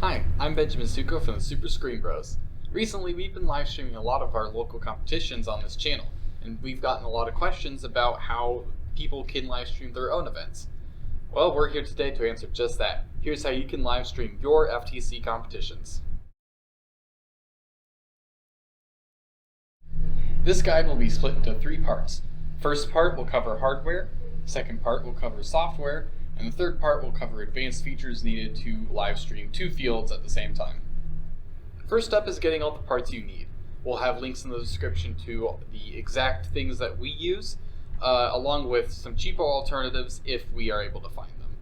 Hi, I'm Benjamin Suko from the Super Screen Bros. Recently, we've been live streaming a lot of our local competitions on this channel, and we've gotten a lot of questions about how people can live stream their own events. Well, we're here today to answer just that. Here's how you can live stream your FTC competitions. This guide will be split into 3 parts. First part will cover hardware, second part will cover software, and the third part will cover advanced features needed to live stream 2 fields at the same time. First up is getting all the parts you need. We'll have links in the description to the exact things that we use, along with some cheaper alternatives if we are able to find them.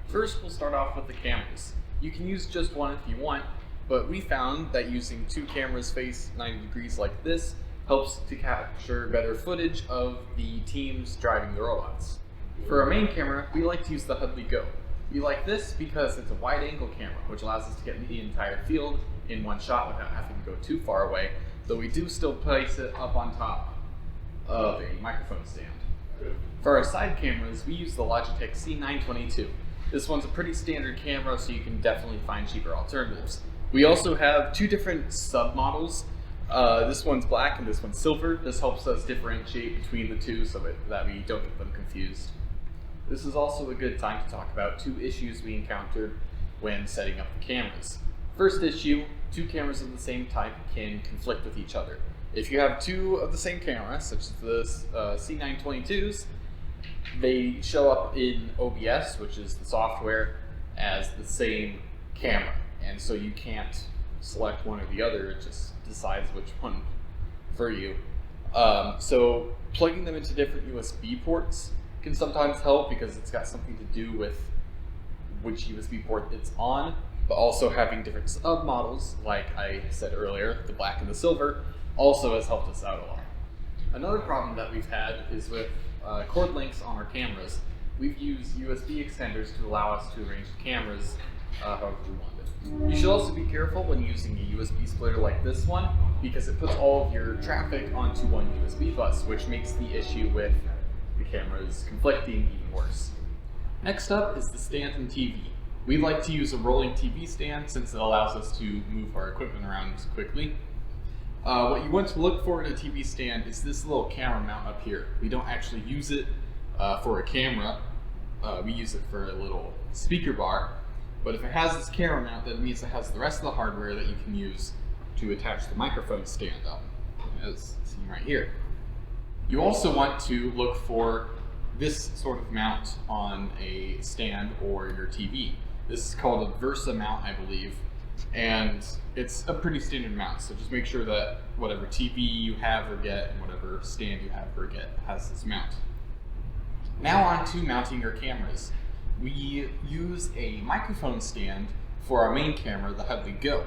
First, we'll start off with the cameras. You can use just one if you want, but we found that using 2 cameras faced 90 degrees like this helps to capture better footage of the teams driving the robots. For our main camera, we like to use the Hudley Go. We like this because it's a wide-angle camera, which allows us to get the entire field in one shot without having to go too far away, though we do still place it up on top of a microphone stand. For our side cameras, we use the Logitech C922. This one's a pretty standard camera, so you can definitely find cheaper alternatives. We also have 2 different sub-models. This one's black and this one's silver. This helps us differentiate between the 2 so that we don't get them confused. This is also a good time to talk about 2 issues we encountered when setting up the cameras. First issue, 2 cameras of the same type can conflict with each other. If you have 2 of the same camera, such as the C922s, they show up in OBS, which is the software, as the same camera. And so you can't select one or the other, it just decides which one for you. So plugging them into different USB ports can sometimes help because it's got something to do with which USB port it's on, but also having different sub-models, like I said earlier, the black and the silver, also has helped us out a lot. Another problem that we've had is with cord lengths on our cameras. We've used USB extenders to allow us to arrange the cameras however we want it. You should also be careful when using a USB splitter like this one, because it puts all of your traffic onto one USB bus, which makes the issue with the cameras conflicting even worse. Next up is the Stanton TV. We like to use a rolling TV stand since it allows us to move our equipment around quickly. What you want to look for in a TV stand is this little camera mount up here. We don't actually use it for a camera, we use it for a little speaker bar, but if it has this camera mount, that means it has the rest of the hardware that you can use to attach the microphone stand up, as seen right here. You also want to look for this sort of mount on a stand or your TV. This is called a Versa mount, I believe, and it's a pretty standard mount, so just make sure that whatever TV you have or get and whatever stand you have or get has this mount. Now on to mounting your cameras. We use a microphone stand for our main camera, the Hudley Go.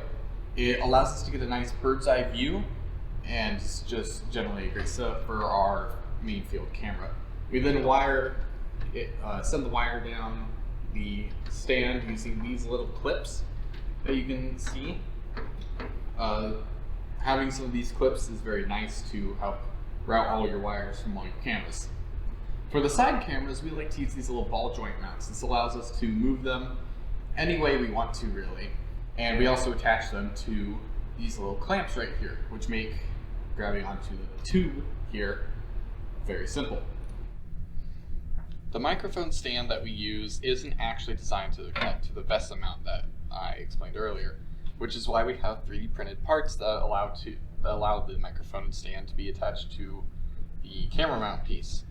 It allows us to get a nice bird's eye view, and it's just generally a great setup for our main field camera. We then send the wire down the stand using these little clips that you can see. Having some of these clips is very nice to help route all your wires from all your cameras. For the side cameras, we like to use these little ball joint mounts. This allows us to move them any way we want to, really. And we also attach them to these little clamps right here, which make grabbing onto the tube here very simple. The microphone stand that we use isn't actually designed to connect to the VESA mount that I explained earlier, which is why we have 3D printed parts that allow the microphone stand to be attached to the camera mount piece.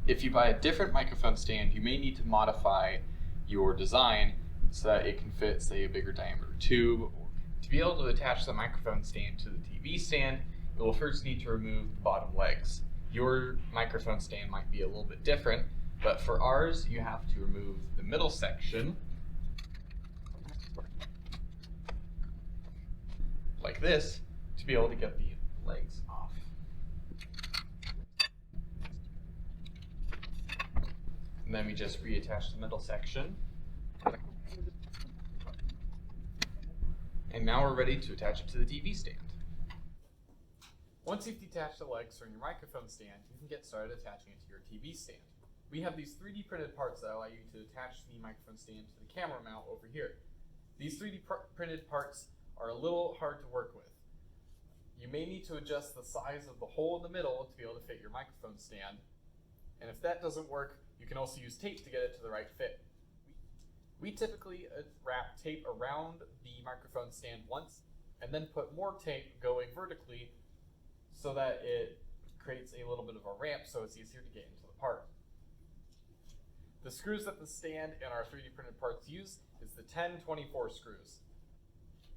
If you buy a different microphone stand, you may need to modify your design so that it can fit, say, a bigger diameter tube. To be able to attach the microphone stand to the TV stand, you will first need to remove the bottom legs. Your microphone stand might be a little bit different, but for ours, you have to remove the middle section, like this, to be able to get the legs off. And then we just reattach the middle section. And now we're ready to attach it to the TV stand. Once you've detached the legs from your microphone stand, you can get started attaching it to your TV stand. We have these 3D printed parts that allow you to attach the microphone stand to the camera mount over here. These 3D printed parts are a little hard to work with. You may need to adjust the size of the hole in the middle to be able to fit your microphone stand. And if that doesn't work, you can also use tape to get it to the right fit. We typically wrap tape around the microphone stand once and then put more tape going vertically so that it creates a little bit of a ramp so it's easier to get into the part. The screws that the stand and our 3D printed parts use is the 1024 screws.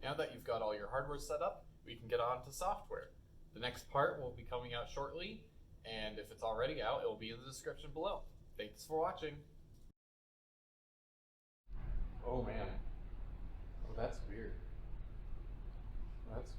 Now that you've got all your hardware set up, we can get on to software. The next part will be coming out shortly, and if it's already out, it will be in the description below. Thanks for watching. Oh man. Oh, that's weird. That's